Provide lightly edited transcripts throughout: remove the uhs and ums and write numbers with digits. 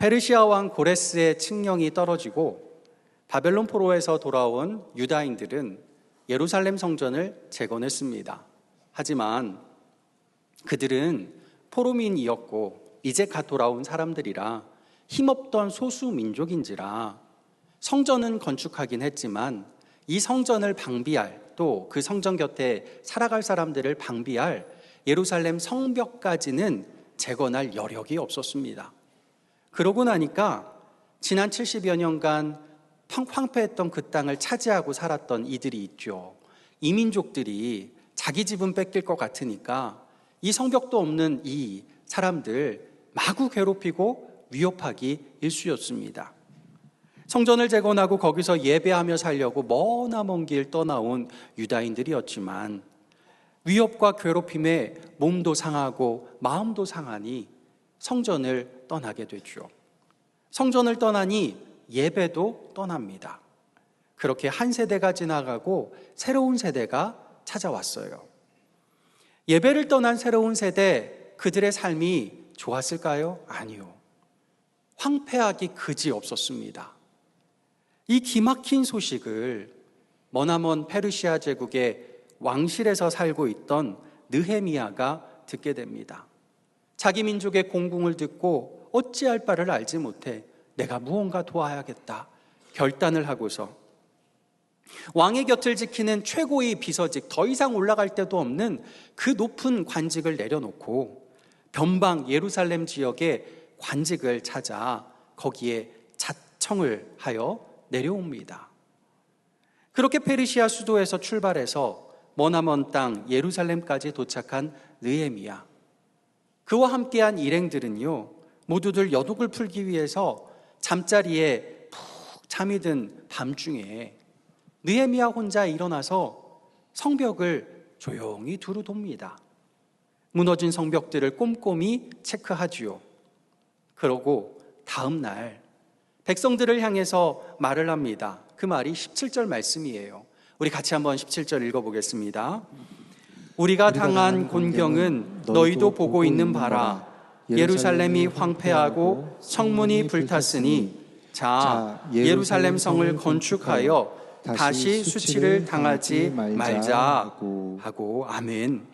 페르시아 왕 고레스의 칙령이 떨어지고 바벨론 포로에서 돌아온 유다인들은 예루살렘 성전을 재건했습니다. 하지만 그들은 포로민이었고 이제 갓 돌아온 사람들이라 힘없던 소수 민족인지라 성전은 건축하긴 했지만 이 성전을 방비할, 또 그 성전 곁에 살아갈 사람들을 방비할 예루살렘 성벽까지는 재건할 여력이 없었습니다. 그러고 나니까 지난 70여 년간 황폐했던 그 땅을 차지하고 살았던 이들이 있죠. 이민족들이 자기 집은 뺏길 것 같으니까 이 성벽도 없는 이 사람들 마구 괴롭히고 위협하기 일쑤였습니다. 성전을 재건하고 거기서 예배하며 살려고 머나먼 길 떠나온 유다인들이었지만 위협과 괴롭힘에 몸도 상하고 마음도 상하니 성전을 떠나게 되죠. 성전을 떠나니 예배도 떠납니다. 그렇게 한 세대가 지나가고 새로운 세대가 찾아왔어요. 예배를 떠난 새로운 세대, 그들의 삶이 좋았을까요? 아니요. 황폐하기 그지 없었습니다. 이 기막힌 소식을 머나먼 페르시아 제국의 왕실에서 살고 있던 느헤미야가 듣게 됩니다. 자기 민족의 공궁을 듣고 어찌할 바를 알지 못해 내가 무언가 도와야겠다 결단을 하고서 왕의 곁을 지키는 최고의 비서직, 더 이상 올라갈 데도 없는 그 높은 관직을 내려놓고 변방 예루살렘 지역의 관직을 찾아 거기에 자청을 하여 내려옵니다. 그렇게 페르시아 수도에서 출발해서 머나먼 땅 예루살렘까지 도착한 느헤미야, 그와 함께한 일행들은요, 모두들 여독을 풀기 위해서 잠자리에 푹 잠이 든 밤중에 느헤미야 혼자 일어나서 성벽을 조용히 두루 돕니다. 무너진 성벽들을 꼼꼼히 체크하지요. 그러고 다음 날 백성들을 향해서 말을 합니다. 그 말이 17절 말씀이에요. 우리 같이 한번 17절 읽어보겠습니다. 우리가 당한 곤경은 너희도 보고 있는 바라. 예루살렘이 황폐하고 성문이 불탔으니 자 예루살렘 성을 건축하여 다시 수치를 당하지 말자 하고 아멘.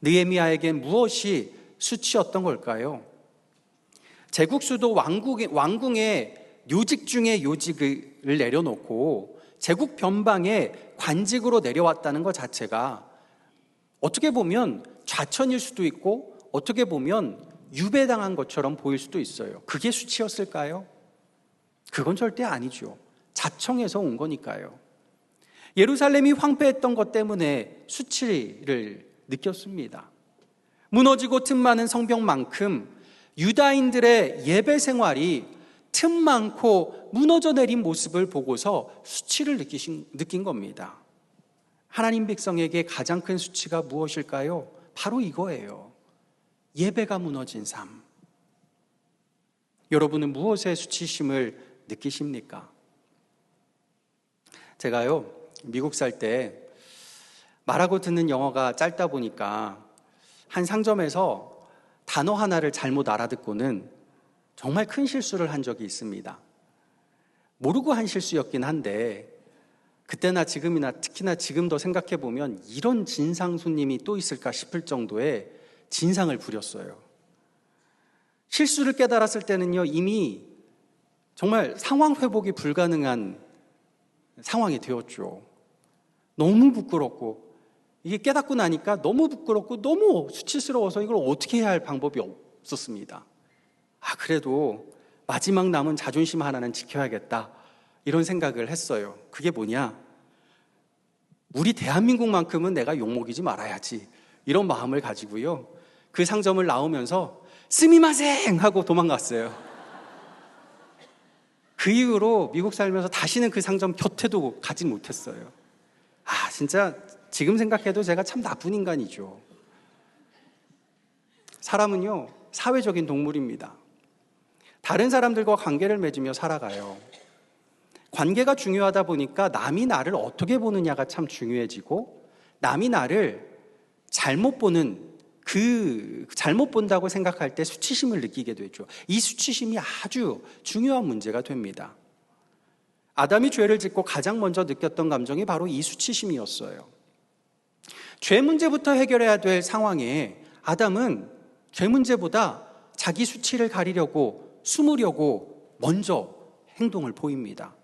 느헤미야에겐 무엇이 수치였던 걸까요? 제국 수도 왕궁의 요직 중에 요직을 내려놓고 제국 변방에 관직으로 내려왔다는 것 자체가 어떻게 보면 좌천일 수도 있고 어떻게 보면 유배당한 것처럼 보일 수도 있어요. 그게 수치였을까요? 그건 절대 아니죠. 자청해서 온 거니까요. 예루살렘이 황폐했던 것 때문에 수치를 느꼈습니다. 무너지고 틈 많은 성벽만큼 유다인들의 예배 생활이 틈 많고 무너져 내린 모습을 보고서 수치를 느낀 겁니다. 하나님 백성에게 가장 큰 수치가 무엇일까요? 바로 이거예요. 예배가 무너진 삶. 여러분은 무엇에 수치심을 느끼십니까? 제가요, 미국 살 때 말하고 듣는 영어가 짧다 보니까 한 상점에서 단어 하나를 잘못 알아듣고는 정말 큰 실수를 한 적이 있습니다. 모르고 한 실수였긴 한데 그때나 지금이나 특히나 지금도 생각해보면 이런 진상 손님이 또 있을까 싶을 정도의 진상을 부렸어요. 실수를 깨달았을 때는요, 이미 정말 상황 회복이 불가능한 상황이 되었죠. 너무 부끄럽고 이게 깨닫고 나니까 너무 부끄럽고 너무 수치스러워서 이걸 어떻게 해야 할 방법이 없었습니다. 그래도 마지막 남은 자존심 하나는 지켜야겠다 이런 생각을 했어요. 그게 뭐냐? 우리 대한민국만큼은 내가 욕먹이지 말아야지 이런 마음을 가지고요, 그 상점을 나오면서 스미마셍 하고 도망갔어요. 그 이후로 미국 살면서 다시는 그 상점 곁에도 가지 못했어요. 진짜 지금 생각해도 제가 참 나쁜 인간이죠. 사람은요, 사회적인 동물입니다. 다른 사람들과 관계를 맺으며 살아가요. 관계가 중요하다 보니까 남이 나를 어떻게 보느냐가 참 중요해지고 남이 나를 잘못 보는 그 잘못 본다고 생각할 때 수치심을 느끼게 되죠. 이 수치심이 아주 중요한 문제가 됩니다. 아담이 죄를 짓고 가장 먼저 느꼈던 감정이 바로 이 수치심이었어요. 죄 문제부터 해결해야 될 상황에 아담은 죄 문제보다 자기 수치를 가리려고 숨으려고 먼저 행동을 보입니다.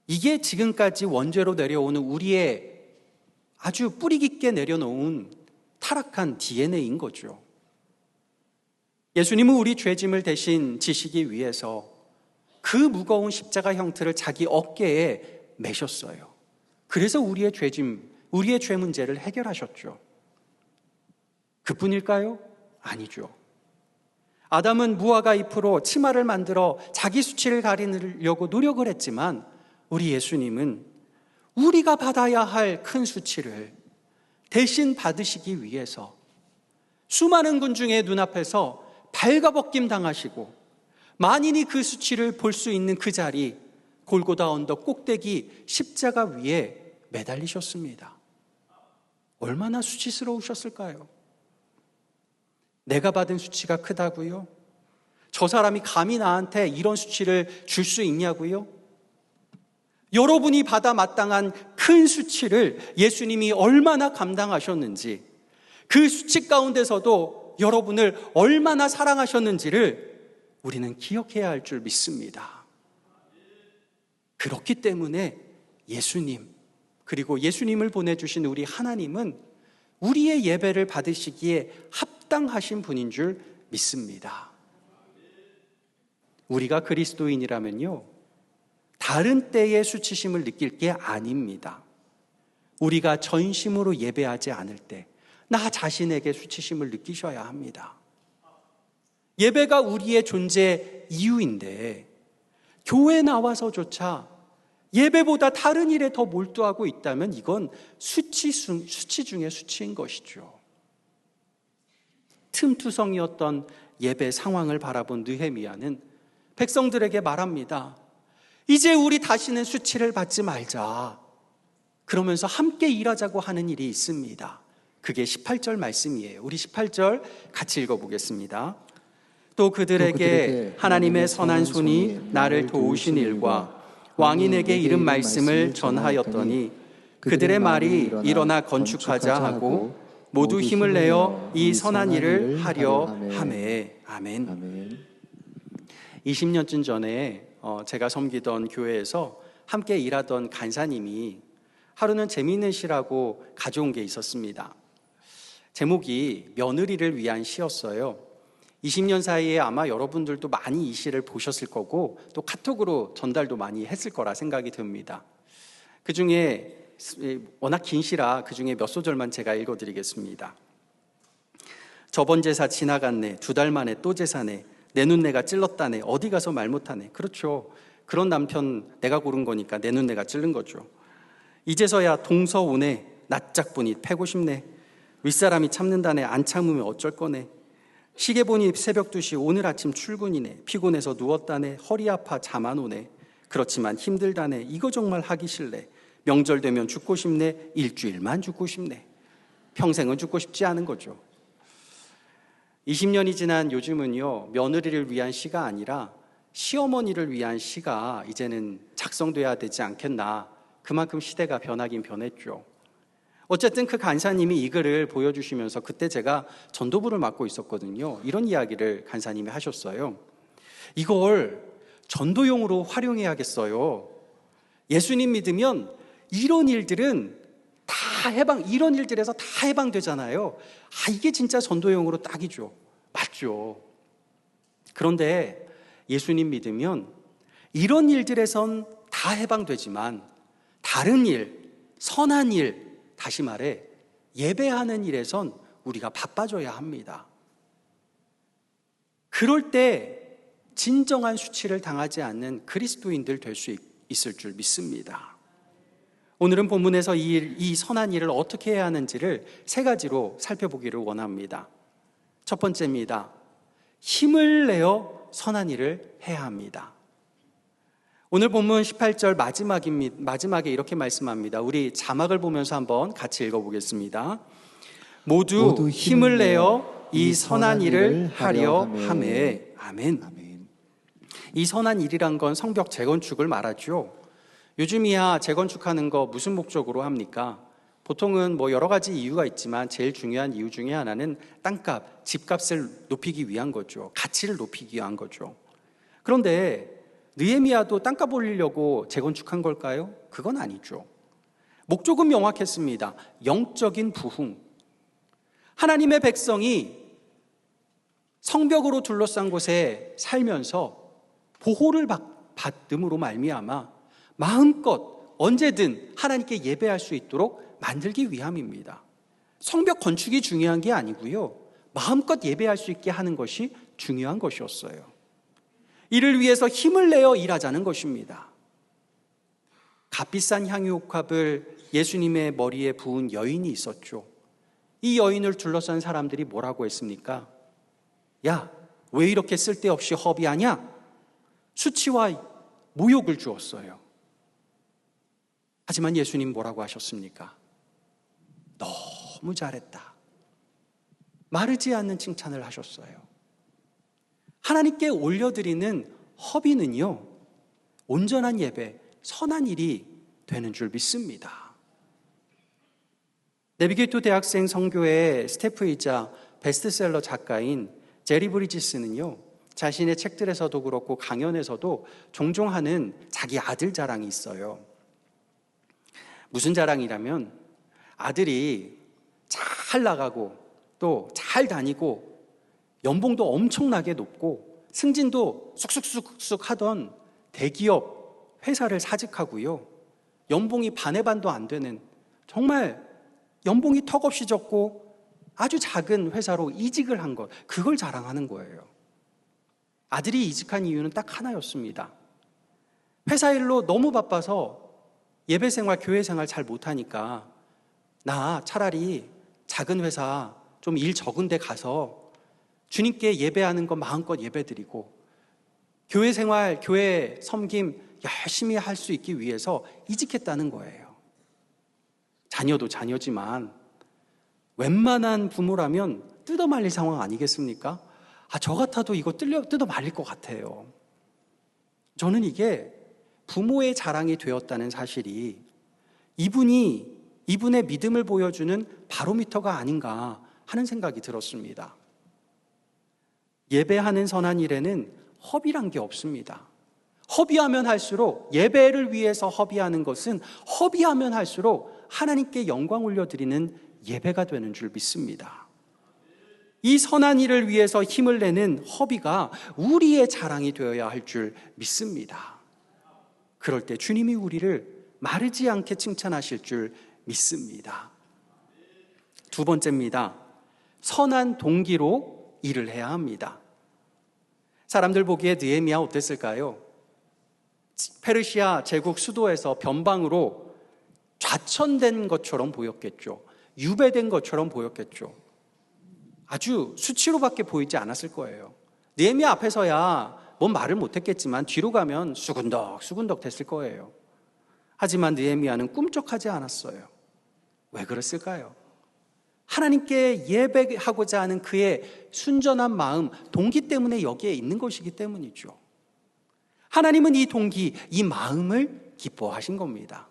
이게 지금까지 원죄로 내려오는 우리의 아주 뿌리 깊게 내려놓은 타락한 DNA인 거죠. 예수님은 우리 죄짐을 대신 지시기 위해서 그 무거운 십자가 형틀을 자기 어깨에 매셨어요. 그래서 우리의 죄짐, 우리의 죄 문제를 해결하셨죠. 그뿐일까요? 아니죠. 아담은 무화과 잎으로 치마를 만들어 자기 수치를 가리려고 노력을 했지만 우리 예수님은 우리가 받아야 할 큰 수치를 대신 받으시기 위해서 수많은 군중의 눈앞에서 발가벗김 당하시고 만인이 그 수치를 볼 수 있는 그 자리, 골고다 언덕 꼭대기 십자가 위에 매달리셨습니다. 얼마나 수치스러우셨을까요? 내가 받은 수치가 크다고요? 저 사람이 감히 나한테 이런 수치를 줄 수 있냐고요? 여러분이 받아 마땅한 큰 수치를 예수님이 얼마나 감당하셨는지, 그 수치 가운데서도 여러분을 얼마나 사랑하셨는지를 우리는 기억해야 할 줄 믿습니다. 그렇기 때문에 예수님, 그리고 예수님을 보내주신 우리 하나님은 우리의 예배를 받으시기에 합당하신 분인 줄 믿습니다. 우리가 그리스도인이라면요, 다른 때의 수치심을 느낄 게 아닙니다. 우리가 전심으로 예배하지 않을 때 나 자신에게 수치심을 느끼셔야 합니다. 예배가 우리의 존재 이유인데 교회 나와서조차 예배보다 다른 일에 더 몰두하고 있다면 이건 수치 중에 수치인 것이죠. 틈투성이었던 예배 상황을 바라본 느헤미야는 백성들에게 말합니다. 이제 우리 다시는 수치를 받지 말자. 그러면서 함께 일하자고 하는 일이 있습니다. 그게 18절 말씀이에요. 우리 18절 같이 읽어보겠습니다. 또 그들에게 하나님의 선한 손이 나를 도우신 일과 왕인에게 이른 말씀을 전하였더니 그들의 말이 일어나 건축하자 하고 모두 힘을 내어 이 선한 일을 하려 하매. 아멘. 20년쯤 전에 제가 섬기던 교회에서 함께 일하던 간사님이 하루는 재미있는 시라고 가져온 게 있었습니다. 제목이 며느리를 위한 시였어요. 20년 사이에 아마 여러분들도 많이 이 시를 보셨을 거고 또 카톡으로 전달도 많이 했을 거라 생각이 듭니다. 그 중에 워낙 긴 시라 그 중에 몇 소절만 제가 읽어드리겠습니다. 저번 제사 지나갔네. 2달 만에 또 제사네. 내 눈내가 찔렀다네. 어디 가서 말 못하네. 그렇죠. 그런 남편 내가 고른 거니까 내 눈내가 찔른 거죠. 이제서야 동서 오네. 낯짝보니 패고 싶네. 윗사람이 참는다네. 안 참으면 어쩔 거네. 시계 보니 새벽 2시 오늘 아침 출근이네. 피곤해서 누웠다네. 허리 아파 잠 안 오네. 그렇지만 힘들다네. 이거 정말 하기 싫네. 명절 되면 죽고 싶네. 일주일만 죽고 싶네. 평생은 죽고 싶지 않은 거죠. 20년이 지난 요즘은요, 며느리를 위한 시가 아니라 시어머니를 위한 시가 이제는 작성돼야 되지 않겠나. 그만큼 시대가 변하긴 변했죠. 어쨌든 그 간사님이 이 글을 보여주시면서 그때 제가 전도부를 맡고 있었거든요. 이런 이야기를 간사님이 하셨어요. 이걸 전도용으로 활용해야겠어요. 예수님 믿으면 이런 일들은 이런 일들에서 다 해방되잖아요. 이게 진짜 전도용으로 딱이죠. 맞죠. 그런데 예수님 믿으면 이런 일들에선 다 해방되지만 다른 일, 선한 일, 다시 말해 예배하는 일에선 우리가 바빠져야 합니다. 그럴 때 진정한 수치를 당하지 않는 그리스도인들 될 수 있을 줄 믿습니다. 오늘은 본문에서 이 선한 일을 어떻게 해야 하는지를 3가지로 살펴보기를 원합니다. 첫 번째입니다. 힘을 내어 선한 일을 해야 합니다. 오늘 본문 18절 마지막에 이렇게 말씀합니다. 우리 자막을 보면서 한번 같이 읽어보겠습니다. 모두 힘을 내어 이 선한 일을 하려 하매. 아멘. 이 선한 일이란 건 성벽 재건축을 말하죠. 요즘이야 재건축하는 거 무슨 목적으로 합니까? 보통은 뭐 여러 가지 이유가 있지만 제일 중요한 이유 중에 하나는 땅값, 집값을 높이기 위한 거죠. 가치를 높이기 위한 거죠. 그런데 느헤미야도 땅값 올리려고 재건축한 걸까요? 그건 아니죠. 목적은 명확했습니다. 영적인 부흥. 하나님의 백성이 성벽으로 둘러싼 곳에 살면서 보호를 받음으로 말미암아 마음껏 언제든 하나님께 예배할 수 있도록 만들기 위함입니다. 성벽 건축이 중요한 게 아니고요. 마음껏 예배할 수 있게 하는 것이 중요한 것이었어요. 이를 위해서 힘을 내어 일하자는 것입니다. 값비싼 향유옥합을 예수님의 머리에 부은 여인이 있었죠. 이 여인을 둘러싼 사람들이 뭐라고 했습니까? 야, 왜 이렇게 쓸데없이 허비하냐? 수치와 모욕을 주었어요. 하지만 예수님 뭐라고 하셨습니까? 너무 잘했다. 마르지 않는 칭찬을 하셨어요. 하나님께 올려드리는 허비는요, 온전한 예배, 선한 일이 되는 줄 믿습니다. 내비게이터 대학생 선교의 스태프이자 베스트셀러 작가인 제리 브리지스는요, 자신의 책들에서도 그렇고 강연에서도 종종 하는 자기 아들 자랑이 있어요. 무슨 자랑이라면 아들이 잘 나가고 또 잘 다니고 연봉도 엄청나게 높고 승진도 쑥쑥쑥쑥 하던 대기업 회사를 사직하고요, 연봉이 반의 반도 안 되는 정말 연봉이 턱없이 적고 아주 작은 회사로 이직을 한 것, 그걸 자랑하는 거예요. 아들이 이직한 이유는 딱 하나였습니다. 회사 일로 너무 바빠서 예배 생활, 교회 생활 잘 못하니까 나 차라리 작은 회사 좀 일 적은 데 가서 주님께 예배하는 거 마음껏 예배드리고 교회 생활, 교회 섬김 열심히 할 수 있기 위해서 이직했다는 거예요. 자녀도 자녀지만 웬만한 부모라면 뜯어말릴 상황 아니겠습니까? 저 같아도 이거 뜯어말릴 것 같아요. 저는 이게 부모의 자랑이 되었다는 사실이 이분의 믿음을 보여주는 바로미터가 아닌가 하는 생각이 들었습니다. 예배하는 선한 일에는 허비란 게 없습니다. 허비하면 할수록, 예배를 위해서 허비하는 것은 허비하면 할수록 하나님께 영광 올려드리는 예배가 되는 줄 믿습니다. 이 선한 일을 위해서 힘을 내는 허비가 우리의 자랑이 되어야 할 줄 믿습니다. 그럴 때 주님이 우리를 마르지 않게 칭찬하실 줄 믿습니다. 두 번째입니다. 선한 동기로 일을 해야 합니다. 사람들 보기에 느헤미야 어땠을까요? 페르시아 제국 수도에서 변방으로 좌천된 것처럼 보였겠죠. 유배된 것처럼 보였겠죠. 아주 수치로밖에 보이지 않았을 거예요. 느헤미야 앞에서야 뭔 말을 못했겠지만 뒤로 가면 수군덕 됐을 거예요. 하지만 느헤미야는 꿈쩍하지 않았어요. 왜 그랬을까요? 하나님께 예배하고자 하는 그의 순전한 마음, 동기 때문에 여기에 있는 것이기 때문이죠. 하나님은 이 동기, 이 마음을 기뻐하신 겁니다.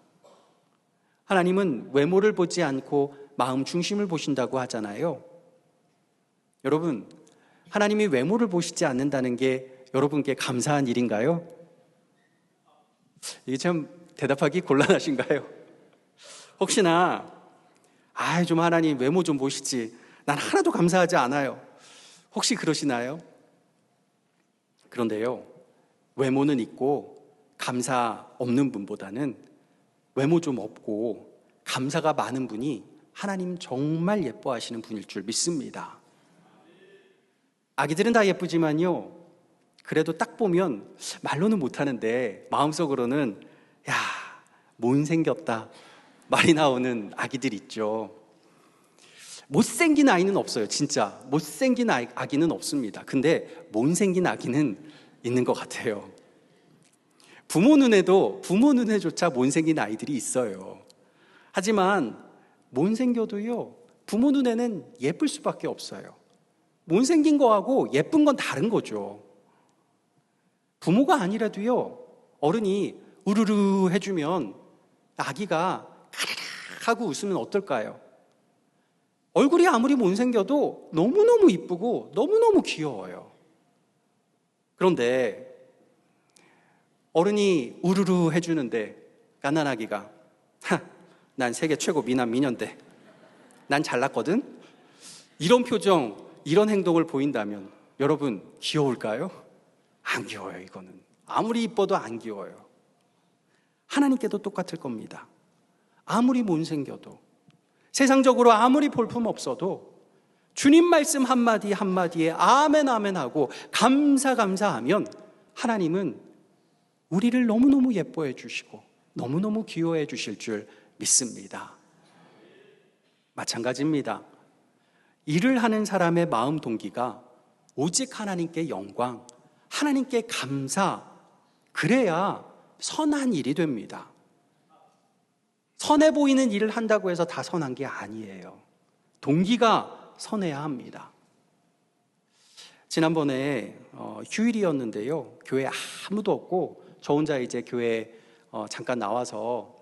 하나님은 외모를 보지 않고 마음 중심을 보신다고 하잖아요. 여러분, 하나님이 외모를 보시지 않는다는 게 여러분께 감사한 일인가요? 이게 참 대답하기 곤란하신가요? 혹시나 좀 하나님 외모 좀 보시지, 난 하나도 감사하지 않아요, 혹시 그러시나요? 그런데요, 외모는 있고 감사 없는 분보다는 외모 좀 없고 감사가 많은 분이 하나님 정말 예뻐하시는 분일 줄 믿습니다. 아기들은 다 예쁘지만요, 그래도 딱 보면 말로는 못하는데 마음속으로는 야, 못생겼다 말이 나오는 아기들 있죠. 못생긴 아이는 없어요. 진짜 못생긴 아기는 없습니다. 근데 못생긴 아기는 있는 것 같아요. 부모 눈에조차 못생긴 아이들이 있어요. 하지만 못생겨도요, 부모 눈에는 예쁠 수밖에 없어요. 못생긴 거하고 예쁜 건 다른 거죠. 부모가 아니라도요, 어른이 우르르 해주면 아기가 가르르 하고 웃으면 어떨까요? 얼굴이 아무리 못생겨도 너무너무 이쁘고 너무너무 귀여워요. 그런데 어른이 우르르 해주는데 갓난아기가 난 세계 최고 미남 미녀인데 난 잘났거든? 이런 표정, 이런 행동을 보인다면 여러분 귀여울까요? 안 귀여워요. 이거는 아무리 이뻐도 안 귀여워요. 하나님께도 똑같을 겁니다. 아무리 못생겨도, 세상적으로 아무리 볼품 없어도 주님 말씀 한마디 한마디에 아멘 아멘 하고 감사하면 하나님은 우리를 너무너무 예뻐해 주시고 너무너무 귀여워해 주실 줄 믿습니다. 마찬가지입니다. 일을 하는 사람의 마음 동기가 오직 하나님께 영광, 하나님께 감사, 그래야 선한 일이 됩니다. 선해 보이는 일을 한다고 해서 다 선한 게 아니에요. 동기가 선해야 합니다. 지난번에 휴일이었는데요. 교회에 아무도 없고 저 혼자 이제 교회에 잠깐 나와서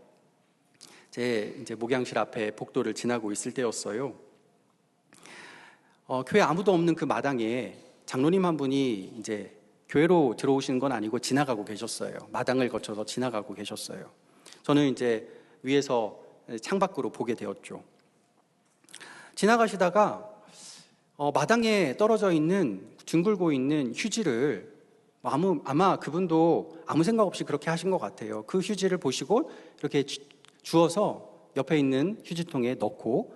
제 이제 목양실 앞에 복도를 지나고 있을 때였어요. 교회 아무도 없는 그 마당에 장로님 한 분이 이제 교회로 들어오시는 건 아니고 지나가고 계셨어요. 마당을 거쳐서 지나가고 계셨어요. 저는 이제 위에서 창밖으로 보게 되었죠. 지나가시다가 마당에 떨어져 있는 뒹굴고 있는 휴지를 아마 그분도 아무 생각 없이 그렇게 하신 것 같아요. 그 휴지를 보시고 이렇게 주워서 옆에 있는 휴지통에 넣고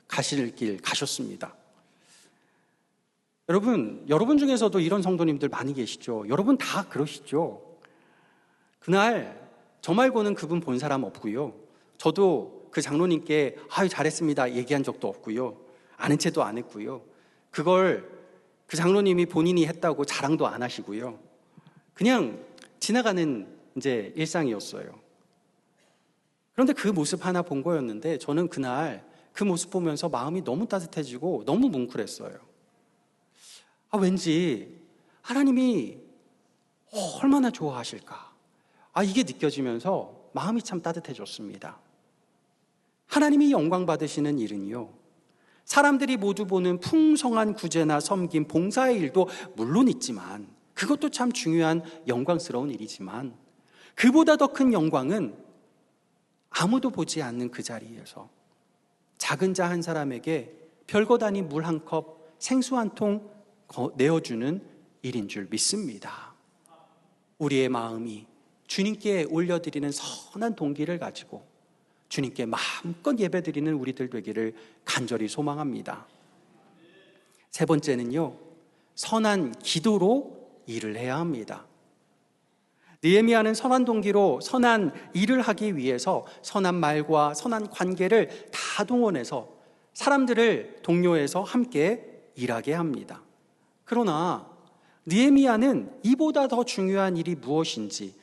가실 길 가셨습니다. 여러분 중에서도 이런 성도님들 많이 계시죠? 여러분 다 그러시죠? 그날 저 말고는 그분 본 사람 없고요. 저도 그 장로님께 아유 잘했습니다 얘기한 적도 없고요. 아는 체도 안 했고요. 그걸 그 장로님이 본인이 했다고 자랑도 안 하시고요. 그냥 지나가는 이제 일상이었어요. 그런데 그 모습 하나 본 거였는데 저는 그날 그 모습 보면서 마음이 너무 따뜻해지고 너무 뭉클했어요. 왠지 하나님이 얼마나 좋아하실까? 이게 느껴지면서 마음이 참 따뜻해졌습니다. 하나님이 영광 받으시는 일은요, 사람들이 모두 보는 풍성한 구제나 섬김, 봉사의 일도 물론 있지만 그것도 참 중요한 영광스러운 일이지만 그보다 더 큰 영광은 아무도 보지 않는 그 자리에서 작은 자 한 사람에게 별것 아닌 물 한 컵, 생수 한 통 내어주는 일인 줄 믿습니다. 우리의 마음이 주님께 올려드리는 선한 동기를 가지고 주님께 마음껏 예배드리는 우리들 되기를 간절히 소망합니다. 세 번째는요, 선한 기도로 일을 해야 합니다. 느헤미야는 선한 동기로 선한 일을 하기 위해서 선한 말과 선한 관계를 다 동원해서 사람들을 동료해서 함께 일하게 합니다. 그러나 느헤미야는 이보다 더 중요한 일이 무엇인지,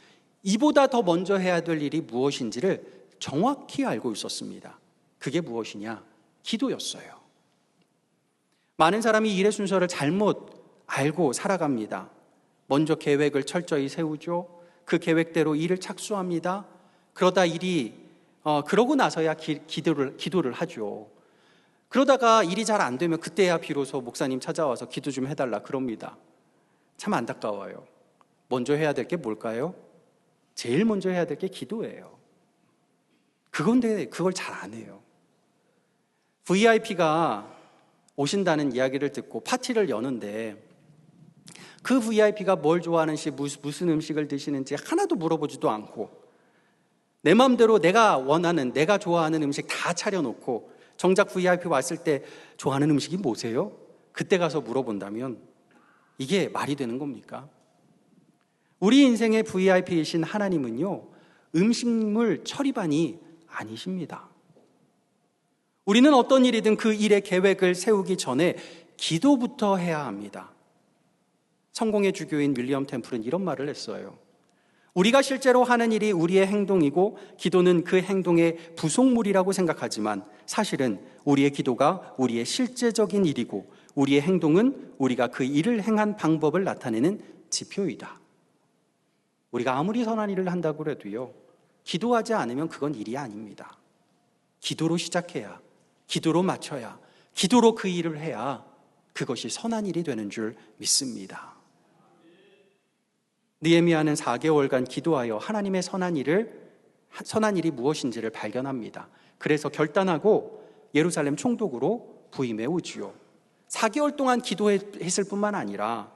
이보다 더 먼저 해야 될 일이 무엇인지를 정확히 알고 있었습니다. 그게 무엇이냐? 기도였어요. 많은 사람이 일의 순서를 잘못 알고 살아갑니다. 먼저 계획을 철저히 세우죠. 그 계획대로 일을 착수합니다. 그러다 그러고 나서야 기도를 하죠. 그러다가 일이 잘 안 되면 그때야 비로소 목사님 찾아와서 기도 좀 해달라 그럽니다. 참 안타까워요. 먼저 해야 될 게 뭘까요? 제일 먼저 해야 될 게 기도예요. 그건데 그걸 잘 안 해요. VIP가 오신다는 이야기를 듣고 파티를 여는데 그 VIP가 뭘 좋아하는지 무슨 음식을 드시는지 하나도 물어보지도 않고 내 마음대로 내가 원하는, 내가 좋아하는 음식 다 차려놓고 정작 VIP 왔을 때 좋아하는 음식이 뭐세요? 그때 가서 물어본다면 이게 말이 되는 겁니까? 우리 인생의 VIP이신 하나님은요, 음식물 처리반이 아니십니다. 우리는 어떤 일이든 그 일의 계획을 세우기 전에 기도부터 해야 합니다. 성공의 주교인 윌리엄 템플은 이런 말을 했어요. 우리가 실제로 하는 일이 우리의 행동이고 기도는 그 행동의 부속물이라고 생각하지만 사실은 우리의 기도가 우리의 실제적인 일이고 우리의 행동은 우리가 그 일을 행한 방법을 나타내는 지표이다. 우리가 아무리 선한 일을 한다고 해도요, 기도하지 않으면 그건 일이 아닙니다. 기도로 시작해야, 기도로 마쳐야, 기도로 그 일을 해야 그것이 선한 일이 되는 줄 믿습니다. 느헤미야는 4개월간 기도하여 하나님의 선한 일이 무엇인지를 발견합니다. 그래서 결단하고 예루살렘 총독으로 부임해 오지요. 4개월 동안 기도했을 뿐만 아니라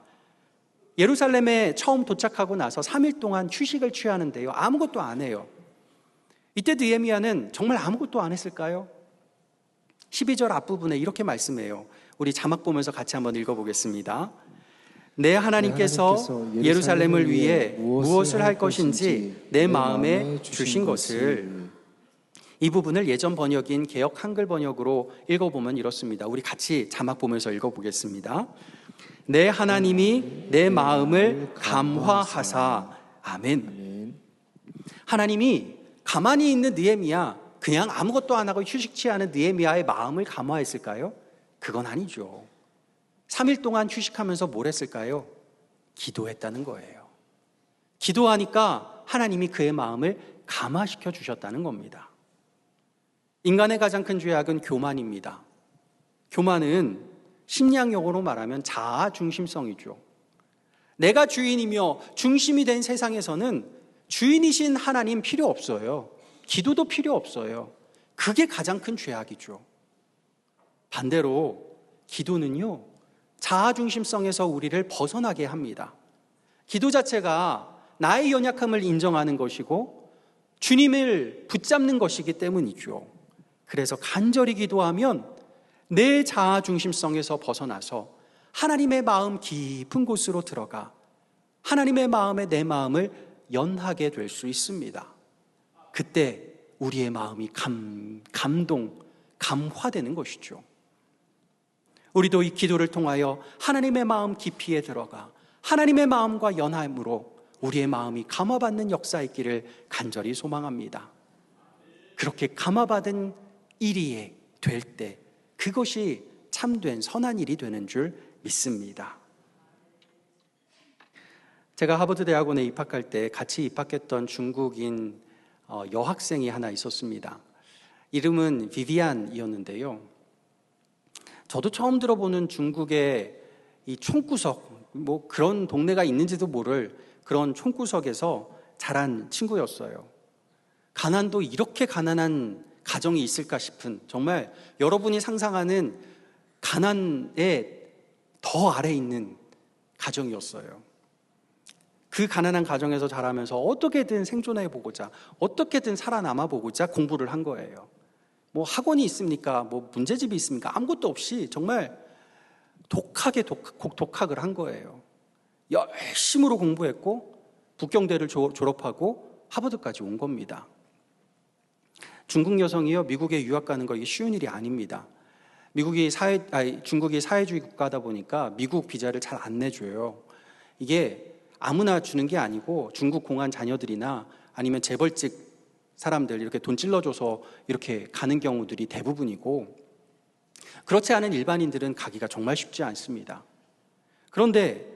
예루살렘에 처음 도착하고 나서 3일 동안 휴식을 취하는데요, 아무것도 안 해요. 이때 느헤미야는 정말 아무것도 안 했을까요? 12절 앞부분에 이렇게 말씀해요. 우리 자막 보면서 같이 한번 읽어보겠습니다. 내 하나님께서 예루살렘을 위해 무엇을 할 것인지 내 마음에 주신 것을. 이 부분을 예전 번역인 개역 한글 번역으로 읽어보면 이렇습니다. 우리 같이 자막 보면서 읽어보겠습니다. 내 하나님이 내 마음을 감화하사. 아멘. 하나님이 가만히 있는 느헤미야, 그냥 아무것도 안 하고 휴식 취하는 느헤미야의 마음을 감화했을까요? 그건 아니죠. 3일 동안 휴식하면서 뭘 했을까요? 기도했다는 거예요. 기도하니까 하나님이 그의 마음을 감화시켜 주셨다는 겁니다. 인간의 가장 큰 죄악은 교만입니다. 교만은 심리학용어로 말하면 자아 중심성이죠. 내가 주인이며 중심이 된 세상에서는 주인이신 하나님 필요 없어요. 기도도 필요 없어요. 그게 가장 큰 죄악이죠. 반대로 기도는요, 자아 중심성에서 우리를 벗어나게 합니다. 기도 자체가 나의 연약함을 인정하는 것이고 주님을 붙잡는 것이기 때문이죠. 그래서 간절히 기도하면 내 자아 중심성에서 벗어나서 하나님의 마음 깊은 곳으로 들어가 하나님의 마음에 내 마음을 연하게 될 수 있습니다. 그때 우리의 마음이 감화되는 것이죠. 우리도 이 기도를 통하여 하나님의 마음 깊이에 들어가 하나님의 마음과 연함으로 우리의 마음이 감화받는 역사 있기를 간절히 소망합니다. 그렇게 감화받은 일이 될 때 그것이 참된 선한 일이 되는 줄 믿습니다. 제가 하버드 대학원에 입학할 때 같이 입학했던 중국인 여학생이 하나 있었습니다. 이름은 비비안이었는데요. 저도 처음 들어보는 중국의 이 총구석, 뭐 그런 동네가 있는지도 모를 그런 총구석에서 자란 친구였어요. 가난도 이렇게 가난한 가정이 있을까 싶은, 정말 여러분이 상상하는 가난에 더 아래 있는 가정이었어요. 그 가난한 가정에서 자라면서 어떻게든 생존해보고자, 어떻게든 살아남아보고자 공부를 한 거예요. 뭐 학원이 있습니까? 뭐 문제집이 있습니까? 아무것도 없이 정말 독학을 한 거예요. 열심으로 공부했고 북경대를 졸업하고 하버드까지 온 겁니다. 중국 여성이요, 미국에 유학 가는 거 이게 쉬운 일이 아닙니다. 중국이 사회주의 국가다 보니까 미국 비자를 잘 안 내줘요. 이게 아무나 주는 게 아니고 중국 공안 자녀들이나 아니면 재벌집 사람들 이렇게 돈 찔러줘서 이렇게 가는 경우들이 대부분이고, 그렇지 않은 일반인들은 가기가 정말 쉽지 않습니다. 그런데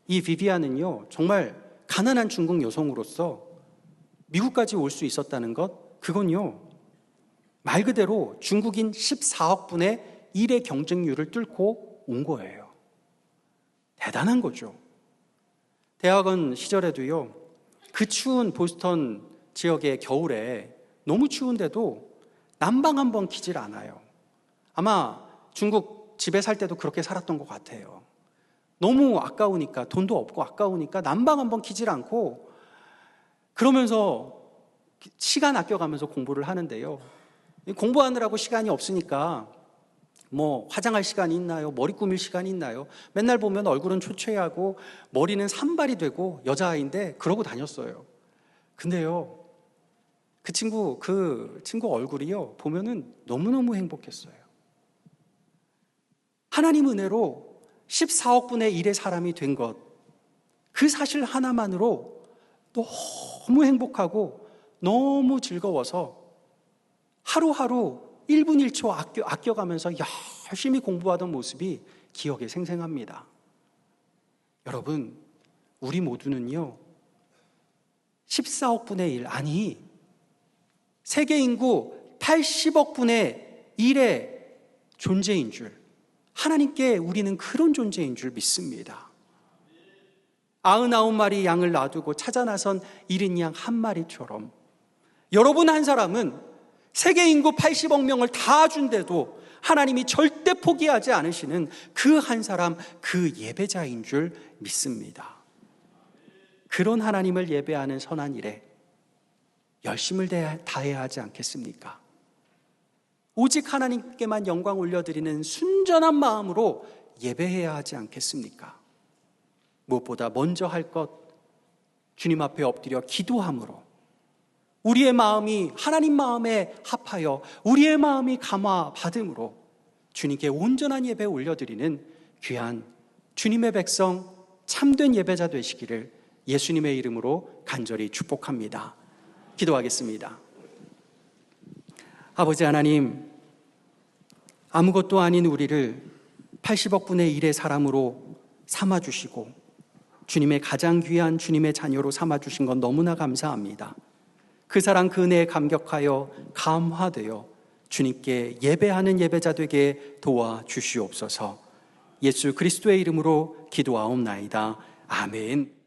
이 비비안은요, 정말 가난한 중국 여성으로서 미국까지 올 수 있었다는 것, 그건요, 말 그대로 중국인 14억 분의 1의 경쟁률을 뚫고 온 거예요. 대단한 거죠. 대학원 시절에도요, 그 추운 보스턴 지역의 겨울에 너무 추운데도 난방 한 번 키질 않아요. 아마 중국 집에 살 때도 그렇게 살았던 것 같아요. 너무 아까우니까, 돈도 없고 아까우니까 난방 한 번 키질 않고 그러면서 시간 아껴가면서 공부를 하는데요. 공부하느라고 시간이 없으니까 뭐 화장할 시간이 있나요? 머리 꾸밀 시간이 있나요? 맨날 보면 얼굴은 초췌하고 머리는 산발이 되고 여자아이인데 그러고 다녔어요. 근데요, 그 친구 얼굴이요, 보면은 너무너무 행복했어요. 하나님 은혜로 14억 분의 1의 사람이 된 것, 그 사실 하나만으로 너무 행복하고 너무 즐거워서 하루하루 1분 1초 아껴가면서 열심히 공부하던 모습이 기억에 생생합니다. 여러분, 우리 모두는요, 14억 분의 1, 아니 세계 인구 80억 분의 1의 존재인 줄, 하나님께 우리는 그런 존재인 줄 믿습니다. 99마리 양을 놔두고 찾아 나선 이른 양 한 마리처럼 여러분 한 사람은 세계 인구 80억 명을 다 준데도 하나님이 절대 포기하지 않으시는 그 한 사람, 그 예배자인 줄 믿습니다. 그런 하나님을 예배하는 선한 일에 열심을 다해야 하지 않겠습니까? 오직 하나님께만 영광 올려드리는 순전한 마음으로 예배해야 하지 않겠습니까? 무엇보다 먼저 할 것, 주님 앞에 엎드려 기도함으로 우리의 마음이 하나님 마음에 합하여 우리의 마음이 감화받음으로 주님께 온전한 예배 올려드리는 귀한 주님의 백성, 참된 예배자 되시기를 예수님의 이름으로 간절히 축복합니다. 기도하겠습니다. 아버지 하나님, 아무것도 아닌 우리를 80억 분의 1의 사람으로 삼아주시고 주님의 가장 귀한 주님의 자녀로 삼아주신 건 너무나 감사합니다. 그 사랑 그 은혜에 감격하여 감화되어 주님께 예배하는 예배자 되게 도와주시옵소서. 예수 그리스도의 이름으로 기도하옵나이다. 아멘.